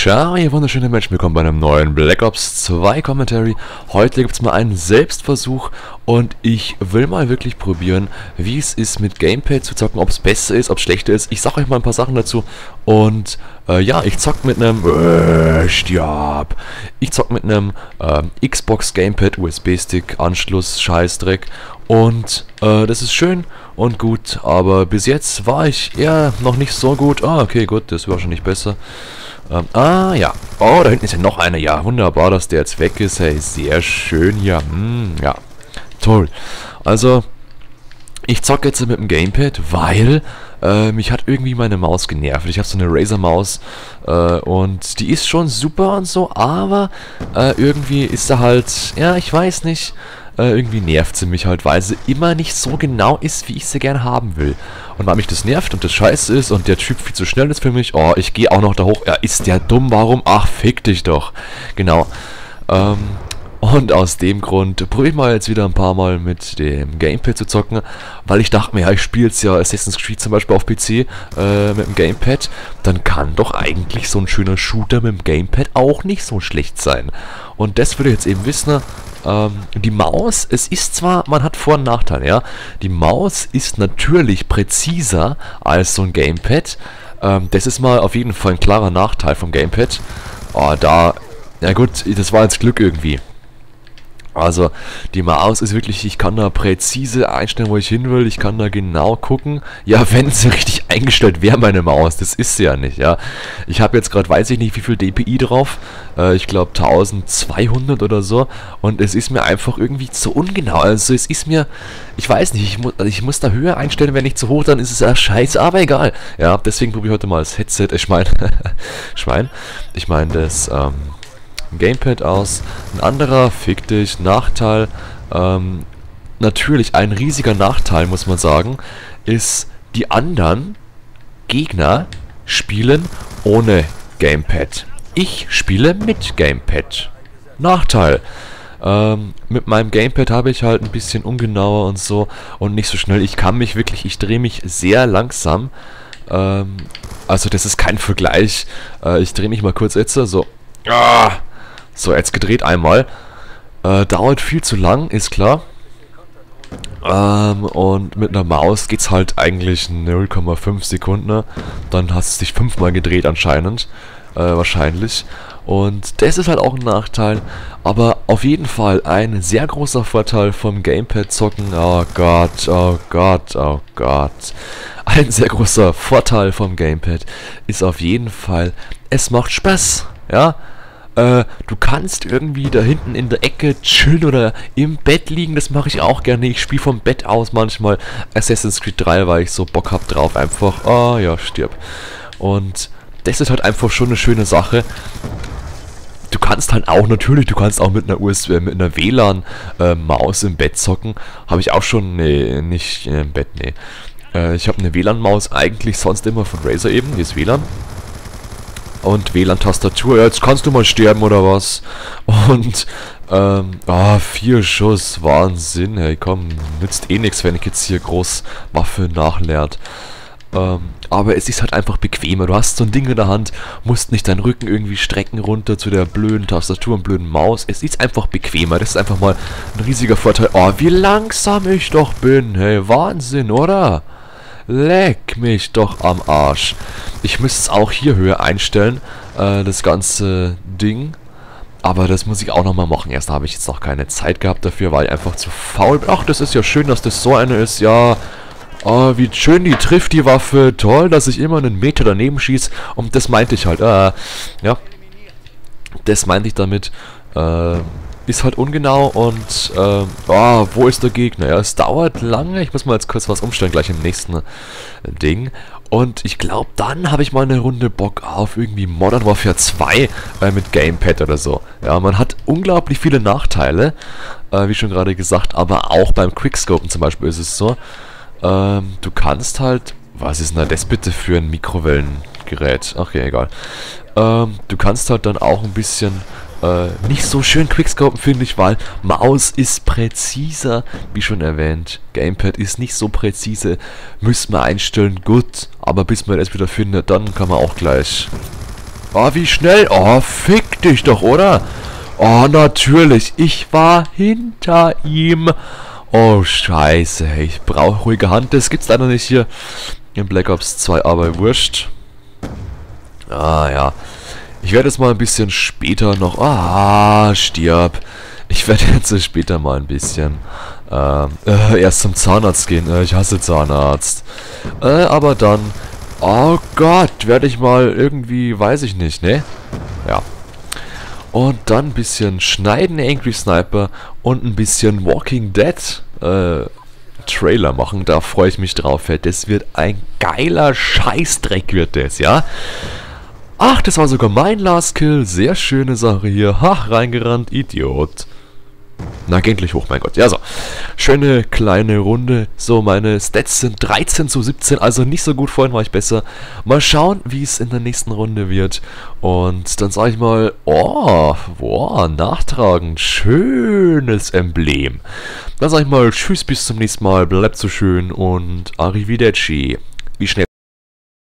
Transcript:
Ciao, ihr wunderschönen Menschen, willkommen bei einem neuen Black Ops 2 Commentary. Heute gibt es mal einen Selbstversuch und ich will mal wirklich probieren, wie es ist mit Gamepad zu zocken, ob es besser ist, ob es schlechter ist. Ich sag euch mal ein paar Sachen dazu und ja, ich zock mit einem Xbox Gamepad, USB-Stick, Anschluss, Scheißdreck und das ist schön und gut, aber bis jetzt war ich ja noch nicht so gut. Ah, okay, gut, das war schon nicht besser. Ja. Oh, da hinten ist ja noch einer. Ja, wunderbar, dass der jetzt weg ist. Hey, sehr schön hier. Ja, toll. Also, ich zocke jetzt mit dem Gamepad, weil mich hat irgendwie meine Maus genervt. Ich habe so eine Razer-Maus und die ist schon super und so, aber irgendwie ist da halt, ja, ich weiß nicht, irgendwie nervt sie mich halt, weil sie immer nicht so genau ist, wie ich sie gern haben will. Und weil mich das nervt und das scheiße ist und der Typ viel zu schnell ist für mich, oh, ich gehe auch noch da hoch. Ja, ist der dumm, warum? Ach, fick dich doch. Genau. Und aus dem Grund probiere ich mal jetzt wieder ein paar Mal mit dem Gamepad zu zocken, weil ich dachte mir, ja, ich spiele jetzt ja Assassin's Creed zum Beispiel auf PC mit dem Gamepad, dann kann doch eigentlich so ein schöner Shooter mit dem Gamepad auch nicht so schlecht sein. Und das würde ich jetzt eben wissen. Die Maus, es ist zwar, man hat Vor- und Nachteile, ja. Die Maus ist natürlich präziser als so ein Gamepad. Das ist mal auf jeden Fall ein klarer Nachteil vom Gamepad. Oh, ja gut, das war jetzt Glück irgendwie. Also, die Maus ist wirklich, ich kann da präzise einstellen, wo ich hin will, ich kann da genau gucken. Ja, wenn sie richtig eingestellt wäre, meine Maus, das ist sie ja nicht, ja. Ich habe jetzt gerade, weiß ich nicht, wie viel DPI drauf, ich glaube 1200 oder so, und es ist mir einfach irgendwie zu ungenau, also es ist mir, ich weiß nicht, ich muss da höher einstellen, wenn nicht zu hoch, dann ist es ja scheiße, aber egal. Ja, deswegen probiere ich heute mal das Headset, ich meine das, Gamepad aus. Ein anderer, fick dich, Nachteil, natürlich ein riesiger Nachteil, muss man sagen, ist, die anderen Gegner spielen ohne Gamepad. Ich spiele mit Gamepad. Nachteil. Mit meinem Gamepad habe ich halt ein bisschen ungenauer und so und nicht so schnell. Ich drehe mich sehr langsam. Also das ist kein Vergleich. Ich drehe mich mal kurz jetzt, so. So, jetzt gedreht einmal. Dauert viel zu lang, ist klar. Und mit einer Maus geht's halt eigentlich 0,5 Sekunden. Dann hast du dich 5-mal gedreht anscheinend. Wahrscheinlich. Und das ist halt auch ein Nachteil. Aber auf jeden Fall ein sehr großer Vorteil vom Gamepad zocken. Oh Gott, oh Gott, oh Gott. Ein sehr großer Vorteil vom Gamepad ist auf jeden Fall, es macht Spaß. Ja? Du kannst irgendwie da hinten in der Ecke chillen oder im Bett liegen, das mache ich auch gerne. Ich spiele vom Bett aus manchmal Assassin's Creed 3, weil ich so Bock habe drauf, einfach, oh ja, stirb. Und das ist halt einfach schon eine schöne Sache. Du kannst halt auch, natürlich, du kannst auch mit einer WLAN-Maus im Bett zocken. Habe ich auch schon, nee, nicht im Bett, nee. Ich habe eine WLAN-Maus eigentlich sonst immer von Razer eben, die ist WLAN. Und WLAN-Tastatur, ja, jetzt kannst du mal sterben oder was? Und, 4 Schuss, Wahnsinn, hey, komm, nützt eh nichts, wenn ich jetzt hier groß Waffe nachleert. Aber es ist halt einfach bequemer, du hast so ein Ding in der Hand, musst nicht deinen Rücken irgendwie strecken runter zu der blöden Tastatur und blöden Maus. Es ist einfach bequemer, das ist einfach mal ein riesiger Vorteil. Oh, wie langsam ich doch bin, hey, Wahnsinn, oder? Leck mich doch am Arsch. Ich müsste es auch hier höher einstellen, das ganze Ding. Aber das muss ich auch nochmal machen. Erst habe ich jetzt noch keine Zeit gehabt dafür, weil ich einfach zu faul bin. Ach, das ist ja schön, dass das so eine ist. Ja, oh, wie schön die trifft, die Waffe. Toll, dass ich immer einen Meter daneben schieße. Und das meinte ich halt. Ja, das meinte ich damit. Ist halt ungenau und, wo ist der Gegner? Ja, es dauert lange. Ich muss mal jetzt kurz was umstellen, gleich im nächsten Ding. Und ich glaube, dann habe ich mal eine Runde Bock auf irgendwie Modern Warfare 2 mit Gamepad oder so. Ja, man hat unglaublich viele Nachteile, wie schon gerade gesagt, aber auch beim Quickscopen zum Beispiel ist es so. Du kannst halt, was ist denn das bitte für ein Mikrowellengerät? Ach ja, egal. Du kannst halt dann auch ein bisschen nicht so schön quickscopen, finde ich, weil Maus ist präziser, wie schon erwähnt. Gamepad ist nicht so präzise, müssen wir einstellen, gut. Aber bis man das wieder findet, dann kann man auch gleich Oh, wie schnell. Oh, fick dich doch, oder? Oh, natürlich. Ich war hinter ihm. Oh, scheiße. Ich brauche ruhige Hand. Das gibt's leider nicht hier in Black Ops 2, aber wurscht. Ah, ja. Ich werde jetzt mal ein bisschen später noch... Ah, stirb. Ich werde jetzt später mal ein bisschen... erst zum Zahnarzt gehen. Ich hasse Zahnarzt. Aber dann... Oh Gott, werde ich mal irgendwie... Weiß ich nicht, ne? Ja. Und dann ein bisschen schneiden, Angry Sniper. Und ein bisschen Walking Dead... Trailer machen. Da freue ich mich drauf. Das wird ein geiler Scheißdreck, wird das, ja? Ach, das war sogar mein Last Kill. Sehr schöne Sache hier. Ha, reingerannt, Idiot. Na, geh endlich hoch, mein Gott. Ja, so. Schöne kleine Runde. So, meine Stats sind 13:17. Also nicht so gut. Vorhin war ich besser. Mal schauen, wie es in der nächsten Runde wird. Und dann sage ich mal, oh, boah, nachtragend. Schönes Emblem. Dann sage ich mal, tschüss, bis zum nächsten Mal. Bleibt so schön und arrivederci. Wie schnell